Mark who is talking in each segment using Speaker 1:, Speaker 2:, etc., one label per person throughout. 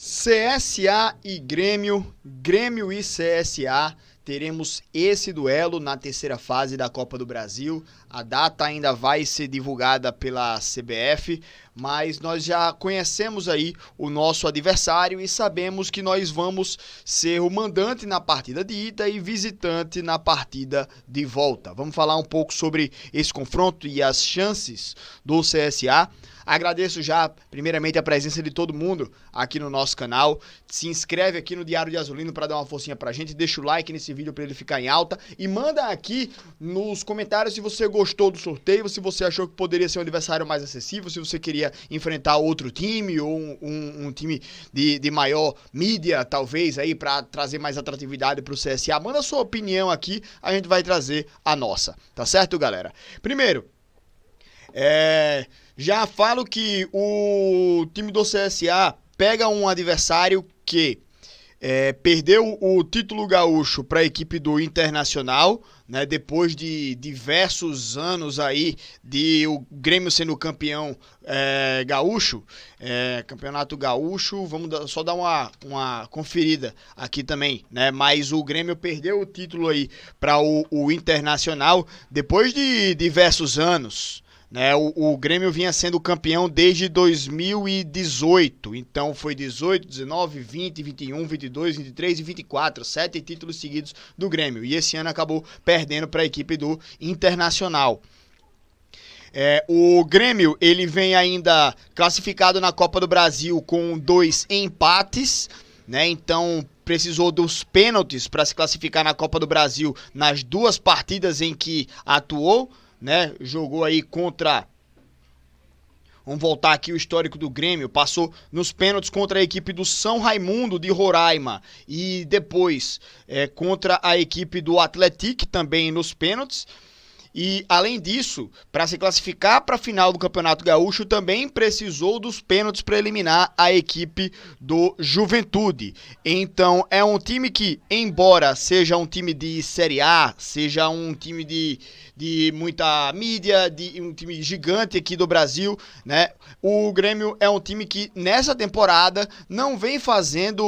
Speaker 1: CSA e Grêmio, Grêmio e CSA, teremos esse duelo na terceira fase da Copa do Brasil. A data ainda vai ser divulgada pela CBF, mas nós já conhecemos aí o nosso adversário e sabemos que nós vamos ser o mandante na partida de ida e visitante na partida de volta. Vamos falar um pouco sobre esse confronto e as chances do CSA. Agradeço já, primeiramente, a presença de todo mundo aqui no nosso canal. Se inscreve aqui no Diário de Azulino para dar uma forcinha pra gente. Deixa o like nesse vídeo para ele ficar em alta. E manda aqui nos comentários se você gostou do sorteio, se você achou que poderia ser um adversário mais acessível, se você queria enfrentar outro time ou um time de maior mídia, talvez, aí para trazer mais atratividade pro CSA. Manda a sua opinião aqui, a gente vai trazer a nossa. Tá certo, galera? Primeiro, já falo que o time do CSA pega um adversário que perdeu o título gaúcho para a equipe do Internacional, né, depois de diversos anos aí de o Grêmio sendo campeão gaúcho, campeonato gaúcho. Vamos só dar uma conferida aqui também, né? Mas o Grêmio perdeu o título aí para o Internacional depois de diversos anos. Né, o Grêmio vinha sendo campeão desde 2018, então foi 18, 19, 20, 21, 22, 23 e 24, 7 títulos seguidos do Grêmio, e esse ano acabou perdendo para a equipe do Internacional. O Grêmio ele vem ainda classificado na Copa do Brasil com 2 empates, né, então precisou dos pênaltis para se classificar na Copa do Brasil nas 2 partidas em que atuou. Né, jogou aí contra, vamos voltar aqui o histórico do Grêmio, passou nos pênaltis contra a equipe do São Raimundo de Roraima e depois contra a equipe do Atlético também nos pênaltis. E, além disso, para se classificar para a final do Campeonato Gaúcho, também precisou dos pênaltis para eliminar a equipe do Juventude. Então, é um time que, embora seja um time de Série A, seja um time de muita mídia, um time gigante aqui do Brasil, né? O Grêmio é um time que, nessa temporada, não vem fazendo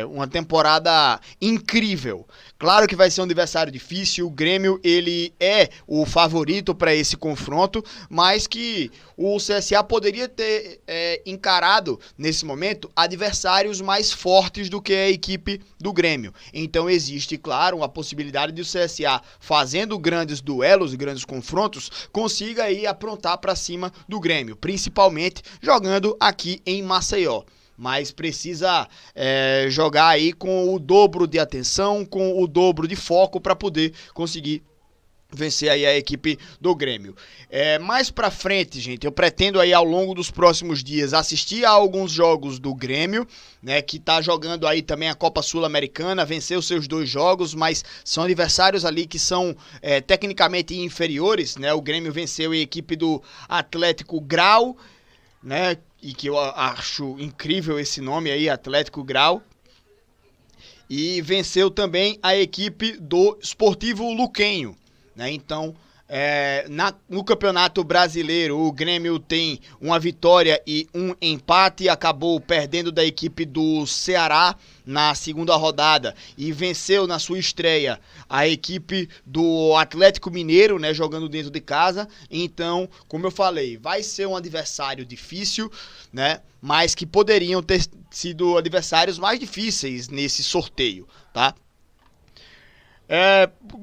Speaker 1: uma temporada incrível. Claro que vai ser um adversário difícil, o Grêmio ele é o favorito para esse confronto, mas que o CSA poderia ter encarado, nesse momento, adversários mais fortes do que a equipe do Grêmio. Então existe, claro, a possibilidade de o CSA, fazendo grandes duelos e grandes confrontos, consiga aí aprontar para cima do Grêmio, principalmente jogando aqui em Maceió. Mas precisa jogar aí com o dobro de atenção, com o dobro de foco para poder conseguir vencer aí a equipe do Grêmio. Mais pra frente, gente, eu pretendo aí ao longo dos próximos dias assistir a alguns jogos do Grêmio, né, que tá jogando aí também a Copa Sul-Americana, venceu seus 2 jogos, mas são adversários ali que são tecnicamente inferiores, né? O Grêmio venceu a equipe do Atlético Grau, né, e que eu acho incrível esse nome aí, Atlético Grau. E venceu também a equipe do Sportivo Luquenho, né? Então, no Campeonato Brasileiro, o Grêmio tem uma vitória e um empate, acabou perdendo da equipe do Ceará na segunda rodada e venceu na sua estreia a equipe do Atlético Mineiro, né, jogando dentro de casa. Então, como eu falei, vai ser um adversário difícil, né, mas que poderiam ter sido adversários mais difíceis nesse sorteio, tá?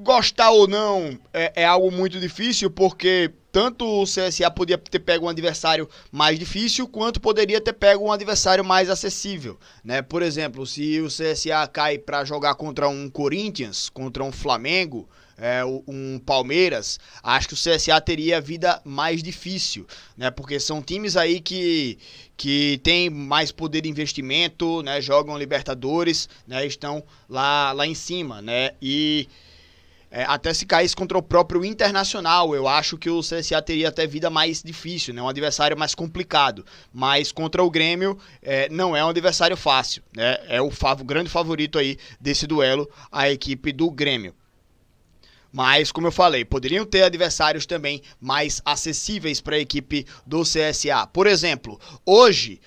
Speaker 1: Gostar ou não é algo muito difícil, porque tanto o CSA podia ter pego um adversário mais difícil, quanto poderia ter pego um adversário mais acessível, né? Por exemplo, se o CSA cai para jogar contra um Corinthians, contra um Flamengo, um Palmeiras, acho que o CSA teria a vida mais difícil, né? Porque são times aí que tem mais poder de investimento, né? Jogam Libertadores, né? Estão lá em cima, né? E até se caísse contra o próprio Internacional, eu acho que o CSA teria até vida mais difícil, né? Um adversário mais complicado. Mas contra o Grêmio não é um adversário fácil, né? É o grande favorito aí desse duelo, a equipe do Grêmio. Mas, como eu falei, poderiam ter adversários também mais acessíveis para a equipe do CSA. Por exemplo, hoje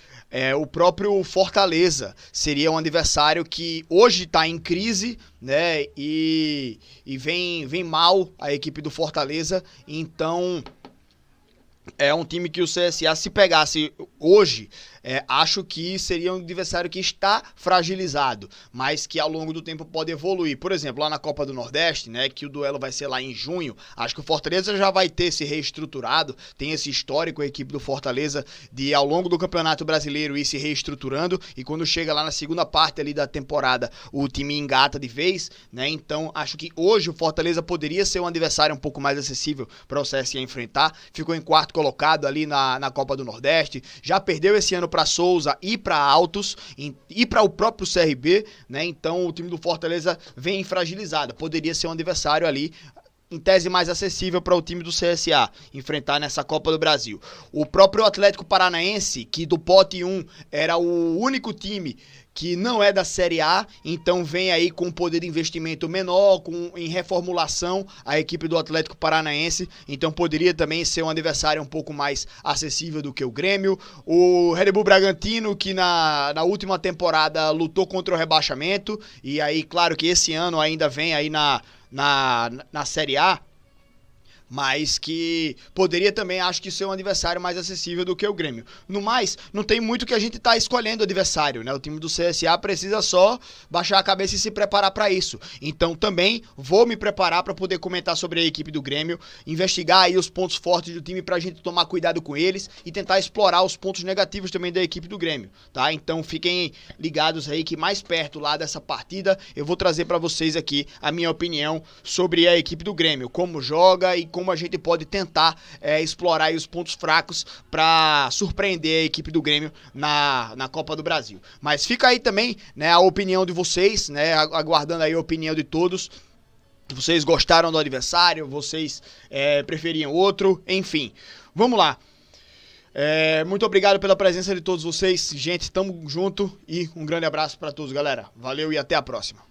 Speaker 1: o próprio Fortaleza seria um adversário que hoje está em crise, né? E vem mal a equipe do Fortaleza. Então é um time que o CSA, se pegasse hoje, acho que seria um adversário que está fragilizado, mas que ao longo do tempo pode evoluir. Por exemplo, lá na Copa do Nordeste, né, que o duelo vai ser lá em junho, acho que o Fortaleza já vai ter se reestruturado, tem esse histórico a equipe do Fortaleza de ao longo do Campeonato Brasileiro ir se reestruturando, e quando chega lá na segunda parte ali da temporada, o time engata de vez, né? Então acho que hoje o Fortaleza poderia ser um adversário um pouco mais acessível para o CSA enfrentar. Ficou em quarto colocado ali na Copa do Nordeste, já perdeu esse ano para Souza e para Altos e para o próprio CRB, né? Então o time do Fortaleza vem fragilizado, poderia ser um adversário ali em tese mais acessível para o time do CSA enfrentar nessa Copa do Brasil. O próprio Atlético Paranaense, que do pote 1 era o único time que não é da Série A, então vem aí com um poder de investimento menor, em reformulação a equipe do Atlético Paranaense, então poderia também ser um adversário um pouco mais acessível do que o Grêmio. O Red Bull Bragantino, que na última temporada lutou contra o rebaixamento, e aí claro que esse ano ainda vem aí na Série A, mas que poderia também, acho que ser um adversário mais acessível do que o Grêmio. No mais, não tem muito que a gente tá escolhendo adversário, né? O time do CSA precisa só baixar a cabeça e se preparar para isso. Então também vou me preparar para poder comentar sobre a equipe do Grêmio, investigar aí os pontos fortes do time pra gente tomar cuidado com eles e tentar explorar os pontos negativos também da equipe do Grêmio, tá? Então fiquem ligados aí que mais perto lá dessa partida eu vou trazer para vocês aqui a minha opinião sobre a equipe do Grêmio, como joga e como a gente pode tentar explorar aí os pontos fracos para surpreender a equipe do Grêmio na Copa do Brasil. Mas fica aí também, né, a opinião de vocês, né, aguardando aí a opinião de todos. Vocês gostaram do adversário? Vocês preferiam outro? Enfim, vamos lá. Muito obrigado pela presença de todos vocês. Gente, tamo junto e um grande abraço para todos, galera. Valeu e até a próxima.